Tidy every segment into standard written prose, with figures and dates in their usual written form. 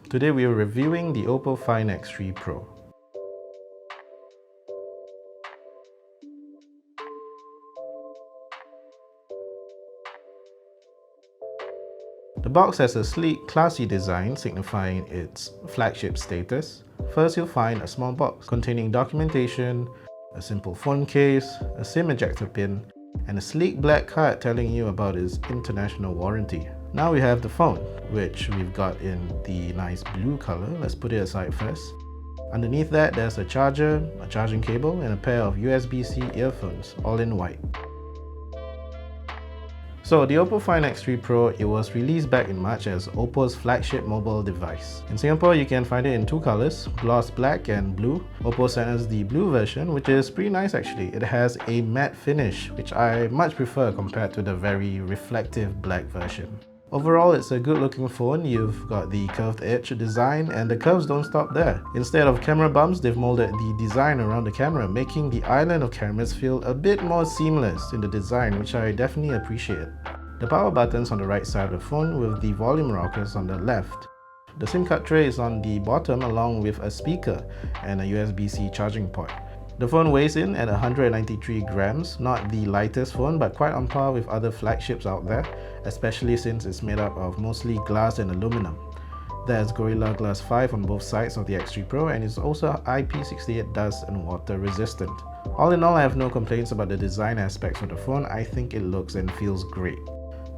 Today we are reviewing the Oppo Find X3 Pro. The box has a sleek, classy design signifying its flagship status. First, you'll find a small box containing documentation, a simple phone case, a SIM ejector pin, and a sleek black card telling you about its international warranty. Now we have the phone, which we've got in the nice blue color. Let's put it aside first. Underneath that, there's a charger, a charging cable, and a pair of USB-C earphones, all in white. So the Oppo Find X3 Pro, it was released back in March as Oppo's flagship mobile device. In Singapore, you can find it in two colors, gloss black and blue. Oppo sent us the blue version, which is pretty nice actually. It has a matte finish, which I much prefer compared to the very reflective black version. Overall, it's a good looking phone. You've got the curved edge design and the curves don't stop there. Instead of camera bumps, they've molded the design around the camera, making the island of cameras feel a bit more seamless in the design, which I definitely appreciate. The power button's on the right side of the phone with the volume rockers on the left. The SIM card tray is on the bottom along with a speaker and a USB-C charging port. The phone weighs in at 193 grams, not the lightest phone but quite on par with other flagships out there, especially since it's made up of mostly glass and aluminum. There's Gorilla Glass 5 on both sides of the X3 Pro and it's also IP68 dust and water resistant. All in all, I have no complaints about the design aspects of the phone. I think it looks and feels great.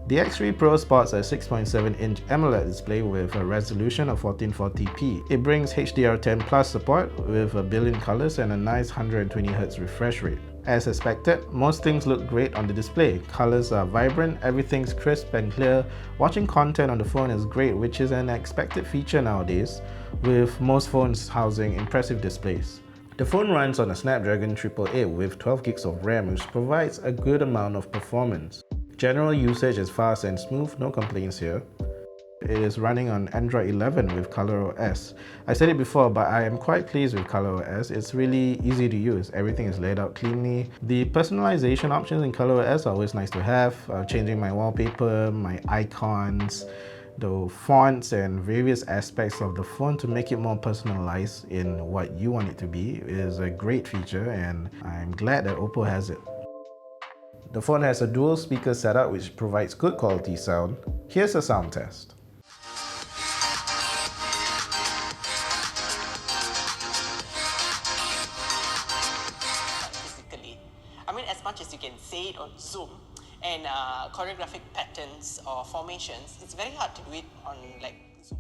The X3 Pro sports a 6.7-inch AMOLED display with a resolution of 1440p. It brings HDR10 Plus support with a billion colors and a nice 120Hz refresh rate. As expected, most things look great on the display. Colors are vibrant, everything's crisp and clear. Watching content on the phone is great, which is an expected feature nowadays, with most phones housing impressive displays. The phone runs on a Snapdragon 888 with 12 gigs of RAM, which provides a good amount of performance. General usage is fast and smooth, no complaints here. It is running on Android 11 with ColorOS. I said it before, but I am quite pleased with ColorOS. It's really easy to use. Everything is laid out cleanly. The personalization options in ColorOS are always nice to have. Changing my wallpaper, my icons, the fonts and various aspects of the phone to make it more personalized in what you want it to be is a great feature, and I'm glad that Oppo has it. The phone has a dual speaker setup which provides good quality sound. Here's a sound test. Physically, as much as you can say it on Zoom and choreographic patterns or formations, it's very hard to do it on Zoom.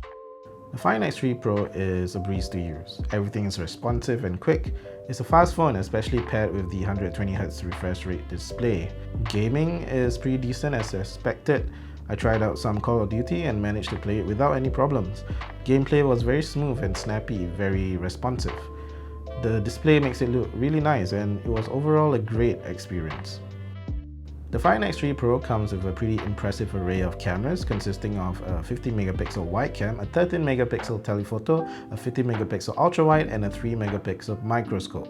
The Find X3 Pro is a breeze to use. Everything is responsive and quick. It's a fast phone, especially paired with the 120Hz refresh rate display. Gaming is pretty decent as expected. I tried out some Call of Duty and managed to play it without any problems. Gameplay was very smooth and snappy, very responsive. The display makes it look really nice and it was overall a great experience. The Find X3 Pro comes with a pretty impressive array of cameras consisting of a 50MP wide cam, a 13MP telephoto, a 50MP ultra-wide and a 3MP microscope.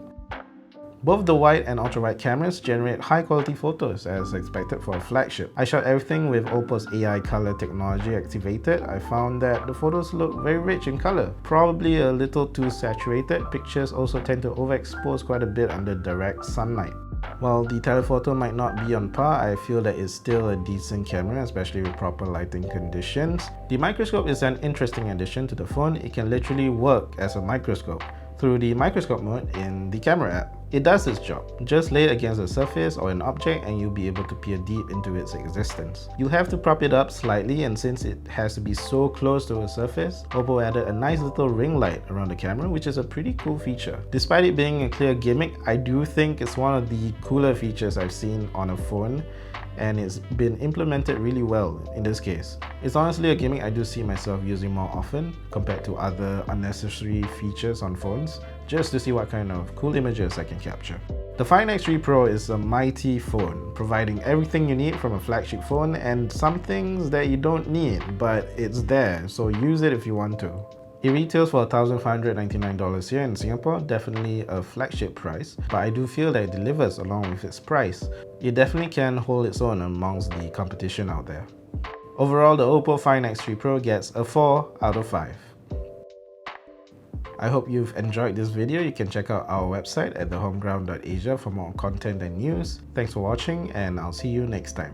Both the wide and ultra-wide cameras generate high-quality photos as expected for a flagship. I shot everything with Oppo's AI color technology activated. I found that the photos look very rich in color, probably a little too saturated. Pictures also tend to overexpose quite a bit under direct sunlight. While the telephoto might not be on par, I feel that it's still a decent camera, especially with proper lighting conditions. The microscope is an interesting addition to the phone. It can literally work as a microscope through the microscope mode in the camera app. It does its job. Just lay it against a surface or an object and you'll be able to peer deep into its existence. You'll have to prop it up slightly, and since it has to be so close to a surface, Oppo added a nice little ring light around the camera, which is a pretty cool feature. Despite it being a clear gimmick, I do think it's one of the cooler features I've seen on a phone, and it's been implemented really well in this case. It's honestly a gimmick I do see myself using more often compared to other unnecessary features on phones, just to see what kind of cool images I can capture. The Find X3 Pro is a mighty phone, providing everything you need from a flagship phone and some things that you don't need, but it's there, so use it if you want to. It retails for $1,599 here in Singapore, definitely a flagship price, but I do feel that it delivers along with its price. It definitely can hold its own amongst the competition out there. Overall, the Oppo Find X3 Pro gets a 4 out of 5. I hope you've enjoyed this video. You can check out our website at thehomeground.asia for more content and news. Thanks for watching, and I'll see you next time.